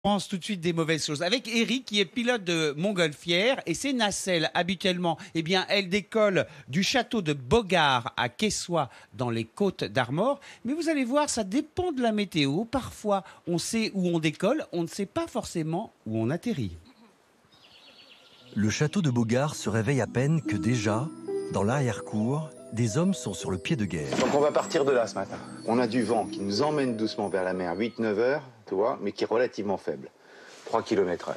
Pense tout de suite des mauvaises choses. Avec Eric, qui est pilote de montgolfière, et ses nacelles, habituellement, eh bien, elles décollent du château de Bogard à Quessoy, dans les Côtes d'Armor. Mais vous allez voir, ça dépend de la météo. Parfois, on sait où on décolle, on ne sait pas forcément où on atterrit. Le château de Bogard se réveille à peine que déjà, dans l'arrière-cour, des hommes sont sur le pied de guerre. Donc on va partir de là ce matin. On a du vent qui nous emmène doucement vers la mer, 8-9 heures, tu vois, mais qui est relativement faible, 3 km/h.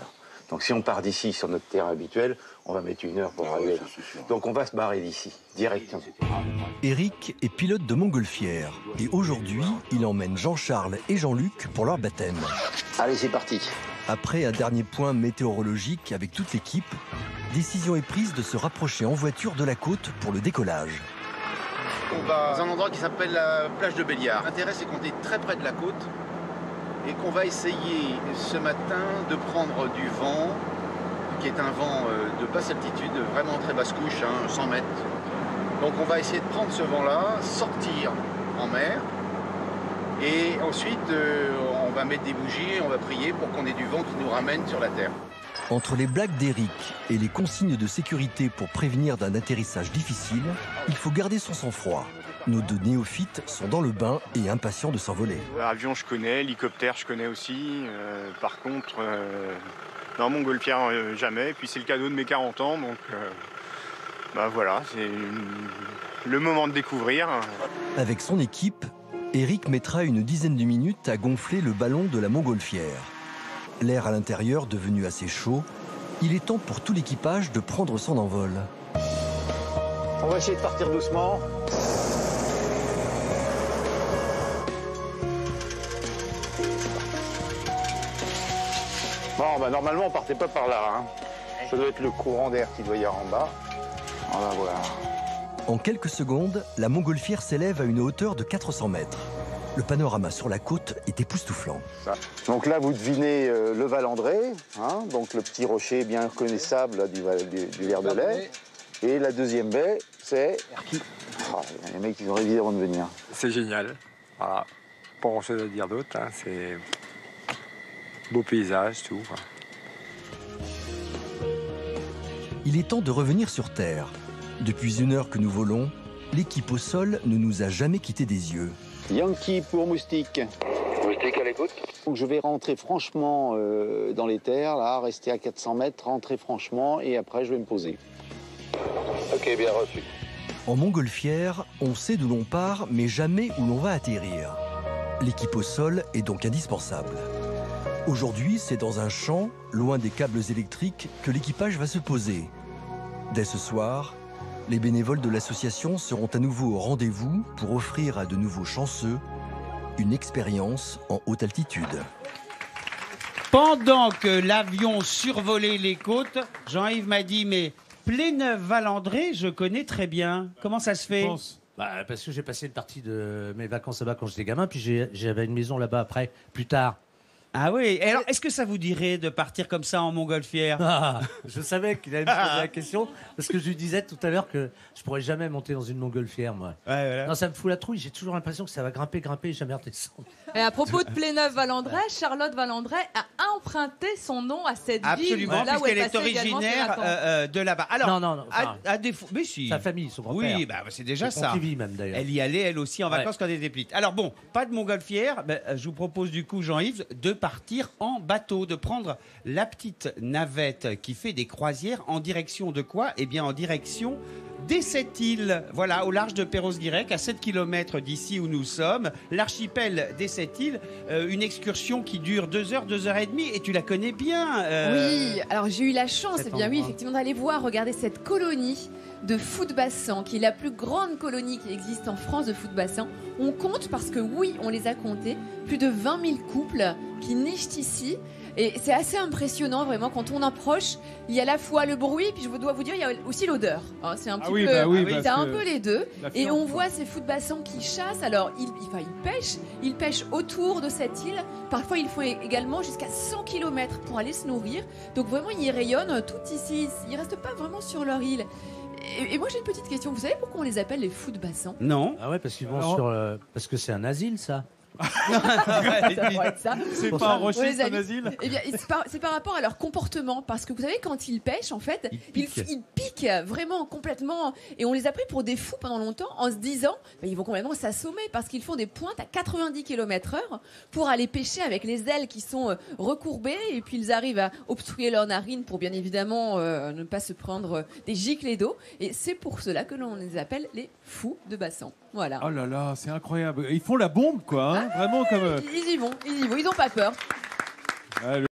Donc si on part d'ici sur notre terrain habituel, on va mettre 1 heure pour arriver là. Donc on va se barrer d'ici, directement. Eric est pilote de montgolfière et aujourd'hui, il emmène Jean-Charles et Jean-Luc pour leur baptême. Allez, c'est parti. Après un dernier point météorologique avec toute l'équipe, décision est prise de se rapprocher en voiture de la côte pour le décollage. On va dans un endroit qui s'appelle la plage de Béliard. L'intérêt, c'est qu'on est très près de la côte et qu'on va essayer ce matin de prendre du vent, qui est un vent de basse altitude, vraiment très basse couche, 100 mètres. Donc on va essayer de prendre ce vent-là, sortir en mer, et ensuite on va mettre des bougies et on va prier pour qu'on ait du vent qui nous ramène sur la terre. Entre les blagues d'Eric et les consignes de sécurité pour prévenir d'un atterrissage difficile, il faut garder son sang-froid. Nos deux néophytes sont dans le bain et impatients de s'envoler. Avion, je connais. Hélicoptère, je connais aussi. Par contre, non, montgolfière, jamais. Puis c'est le cadeau de mes 40 ans, donc voilà, c'est le moment de découvrir. Avec son équipe, Eric mettra une dizaine de minutes à gonfler le ballon de la montgolfière. L'air à l'intérieur devenu assez chaud, il est temps pour tout l'équipage de prendre son envol. On va essayer de partir doucement. Bon, normalement, on partait pas par là. Ça doit être le courant d'air qu'il doit y avoir en bas. On va voir. En quelques secondes, la montgolfière s'élève à une hauteur de 400 mètres. Le panorama sur la côte est époustouflant. Donc là, vous devinez le Val-André, donc le petit rocher bien reconnaissable là, du Ver de Lay. Et la deuxième baie, c'est... les mecs, ils ont rêvé avant de venir. C'est génial. Voilà. Pas grand-chose à dire d'autre. C'est beau paysage, tout. Il est temps de revenir sur Terre. Depuis 1 heure que nous volons, l'équipe au sol ne nous a jamais quittés des yeux. Yankee pour Moustique. Moustique à l'écoute. Donc je vais rentrer franchement dans les terres, là, rester à 400 mètres, rentrer franchement, et après je vais me poser. Ok, bien reçu. En montgolfière, on sait d'où l'on part, mais jamais où l'on va atterrir. L'équipe au sol est donc indispensable. Aujourd'hui, c'est dans un champ, loin des câbles électriques, que l'équipage va se poser. Dès ce soir, les bénévoles de l'association seront à nouveau au rendez-vous pour offrir à de nouveaux chanceux une expérience en haute altitude. Pendant que l'avion survolait les côtes, Jean-Yves m'a dit, mais Pléneuve-Val-André, je connais très bien. Comment ça se fait ? Parce que j'ai passé une partie de mes vacances là-bas quand j'étais gamin, puis j'avais une maison là-bas après, plus tard. Ah oui, et alors est-ce que ça vous dirait de partir comme ça en montgolfière ? Je savais qu'il allait me poser la question, parce que je lui disais tout à l'heure que je pourrais jamais monter dans une montgolfière, moi. Ouais, voilà. Non, ça me fout la trouille, j'ai toujours l'impression que ça va grimper et jamais redescendre. Et à propos de Pléneuve-Val-André, Charlotte Val-André a emprunté son nom à cette ville. Absolument, Là où puisqu'elle elle est passait également ses originaire vacances. de là-bas. Alors, Non, à défaut... Mais si. Sa famille, son grand-père. Oui, c'est déjà ça. Pontivy même d'ailleurs. Elle y allait, elle aussi, en vacances quand elle était petite. Alors bon, pas de montgolfière. Je vous propose du coup, Jean-Yves, de partir en bateau, de prendre la petite navette qui fait des croisières en direction de quoi ? Eh bien, en direction des 7 îles, voilà, au large de Perros-Guirec, à 7 km d'ici où nous sommes, l'archipel des 7 îles, une excursion qui dure 2 heures, 2 heures et demie, et tu la connais bien. Oui, alors j'ai eu la chance, Cet oui, endroit. effectivement, d'aller voir, regarder cette colonie de foot-bassin, qui est la plus grande colonie qui existe en France de foot-bassin. On compte, parce que oui, on les a comptés, plus de 20 000 couples qui nichent ici. Et c'est assez impressionnant, vraiment, quand on approche, il y a à la fois le bruit, puis je dois vous dire, il y a aussi l'odeur. Hein, c'est un petit peu, c'est un peu les deux. Et on voit ces foot-bassins qui chassent. Alors, ils pêchent autour de cette île. Parfois, ils font également jusqu'à 100 km pour aller se nourrir. Donc vraiment, ils rayonnent tout ici. Ils restent pas vraiment sur leur île. Et moi, j'ai une petite question. Vous savez pourquoi on les appelle les foot-bassins ? Non. Ah ouais, parce qu'ils vont sur... parce que c'est un asile, ça. Ça pourrait être ça. C'est Bon, pas un on registre, les a un mis. asile Eh bien, c'est par rapport à leur comportement. Parce que vous savez, quand ils pêchent, en fait, ils piquent vraiment complètement. Et on les a pris pour des fous pendant longtemps en se disant ils vont complètement s'assommer parce qu'ils font des pointes à 90 km/h pour aller pêcher avec les ailes qui sont recourbées. Et puis ils arrivent à obstruer leurs narines pour bien évidemment ne pas se prendre des giclées d'eau. Et c'est pour cela que l'on les appelle les fous de bassin. Voilà. Oh là là, c'est incroyable. Ils font la bombe, quoi. Hein, vraiment comme. Ils y vont, ils n'ont pas peur.